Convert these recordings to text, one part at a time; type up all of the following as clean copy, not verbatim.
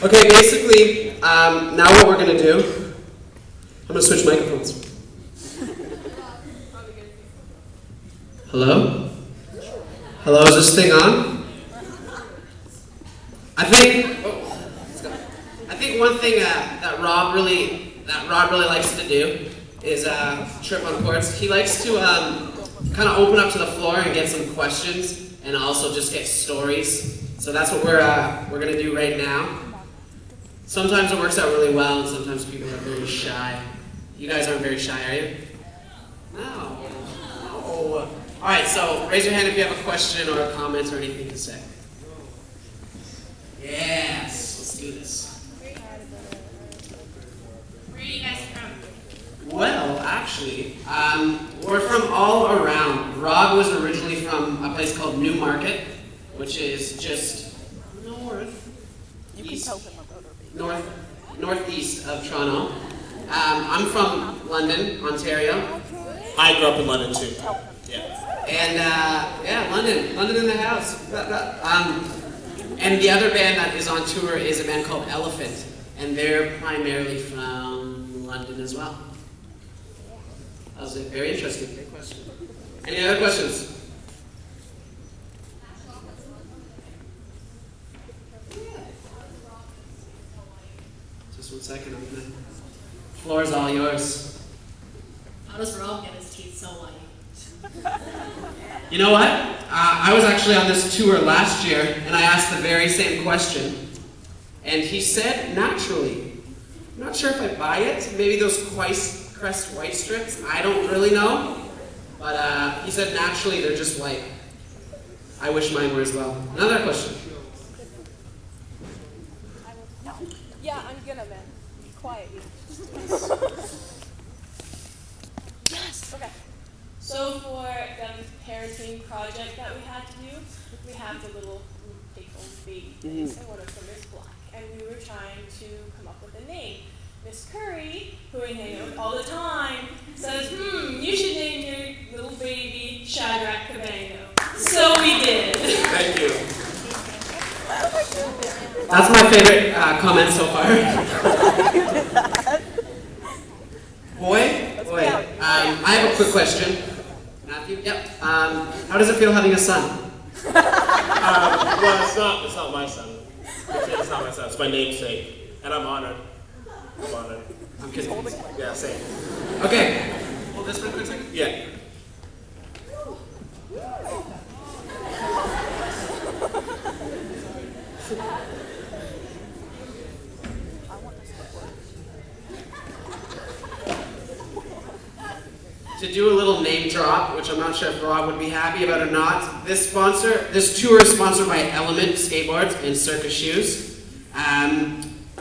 Okay, basically, now what we're going to do, I'm going to switch microphones. Hello? Hello, is this thing on? I think one thing that Rob really likes to do is trip on courts. He likes to kind of open up to the floor and get some questions, and also just get stories. So that's what we're gonna do right now. Sometimes it works out really well, and sometimes people are very shy. You guys aren't very shy, are you? No. All right. So raise your hand if you have a question or a comment or anything to say. Yes. Let's do this. Where are you guys from? Well, actually, we're from all around. Rob was originally from a place called Newmarket, which is just northeast of Toronto. I'm from London, Ontario. I grew up in London too. Yeah. And London in the house. And the other band that is on tour is a band called Elephant, and they're primarily from London as well. That was very interesting. Great question. Any other questions? Just 1 second. Floor is all yours. How does Rob get his teeth so white? You know what? I was actually on this tour last year, and I asked the very same question, and he said naturally. I'm not sure if I buy it. Maybe those Crest white strips. I don't really know, but he said naturally they're just white. I wish mine were as well. Another question. Yeah, I'm gonna, man. Be quiet. Yes. Okay. So for the parenting project that we had to do, we have the little big old baby things, and one of them is black. And we were trying to come up with a name. Miss Curry, who we hang out with all the time, says, you should name your little baby Shadrach Cabango. So we did. Thank you. That's my favorite comment so far. Boy, I have a quick question. Matthew? Yep. How does it feel having a son? Well, it's not my son. It's not my son. It's my namesake, and I'm honored. I'm kidding. Yeah, same. Okay. Hold this for a quick second. Yeah. To do a little name drop, which I'm not sure if Rob would be happy about or not, this tour is sponsored by Element Skateboards and Circus Shoes.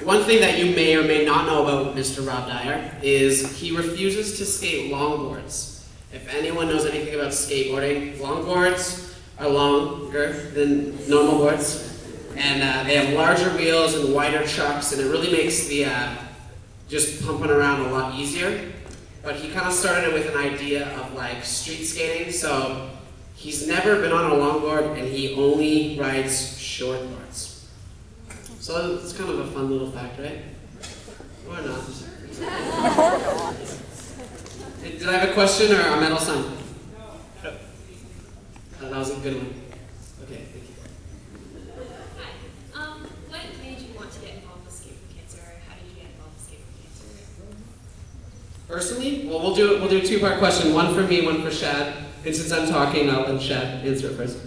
One thing that you may or may not know about Mr. Rob Dyer is he refuses to skate longboards. If anyone knows anything about skateboarding, longboards are longer than normal boards, and they have larger wheels and wider trucks, and it really makes the just pumping around a lot easier. But he kind of started it with an idea of like street skating, so he's never been on a longboard and he only rides shortboards. So it's kind of a fun little fact, right? Or not? Did I have a question or a medal sign? That was a good one. Okay, thank you. Hi. What made you want to get involved with Skate for Cancer, or how did you get involved with Skate for Cancer? Personally, well, we'll do a two-part question. One for me, one for Shad. And since I'm talking, I'll let Shad answer it first.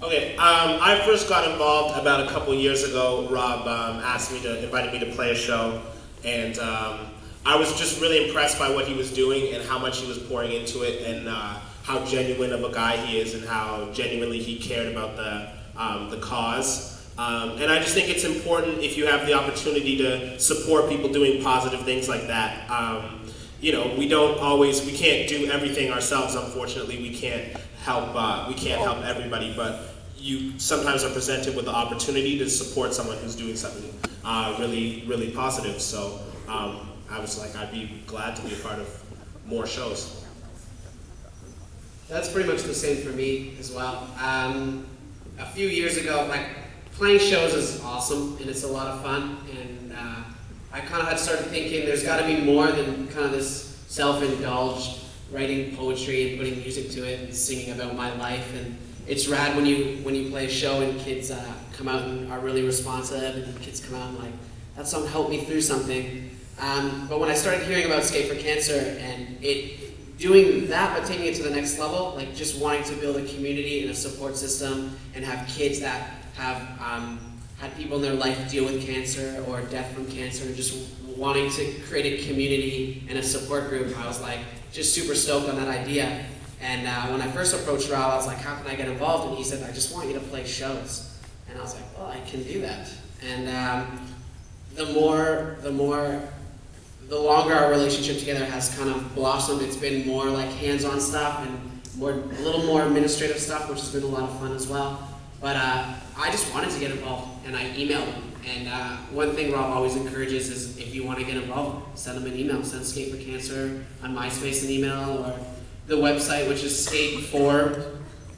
Okay, I first got involved about a couple years ago. Rob invited me to play a show, and I was just really impressed by what he was doing and how much he was pouring into it, and how genuine of a guy he is, and how genuinely he cared about the cause. And I just think it's important, if you have the opportunity, to support people doing positive things like that. We can't do everything ourselves. Unfortunately, we can't help everybody, but you sometimes are presented with the opportunity to support someone who's doing something really, really positive. So I was like, I'd be glad to be a part of more shows. That's pretty much the same for me as well. A few years ago, like playing shows is awesome and it's a lot of fun. And I kind of had started thinking there's got to be more than kind of this self-indulged writing poetry and putting music to it and singing about my life. And it's rad when you play a show and kids come out and are really responsive, and kids come out and like, that song helped me through something. But when I started hearing about Skate for Cancer and it doing that but taking it to the next level, like just wanting to build a community and a support system and have kids that have had people in their life deal with cancer or death from cancer, and just wanting to create a community and a support group, I was like just super stoked on that idea. And when I first approached Rob, I was like, how can I get involved? And he said, I just want you to play shows. And I was like, well, I can do that. And the longer our relationship together has kind of blossomed, it's been more like hands-on stuff and a little more administrative stuff, which has been a lot of fun as well. But I just wanted to get involved, and I emailed him. And one thing Rob always encourages is if you want to get involved, send him an email. Send Skate for Cancer on MySpace an email, or the website, which is Skate4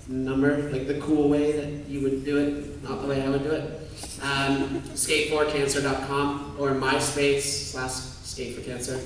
number, like the cool way that you would do it, not the way I would do it. Skate4cancer.com or MySpace/Skate for Cancer.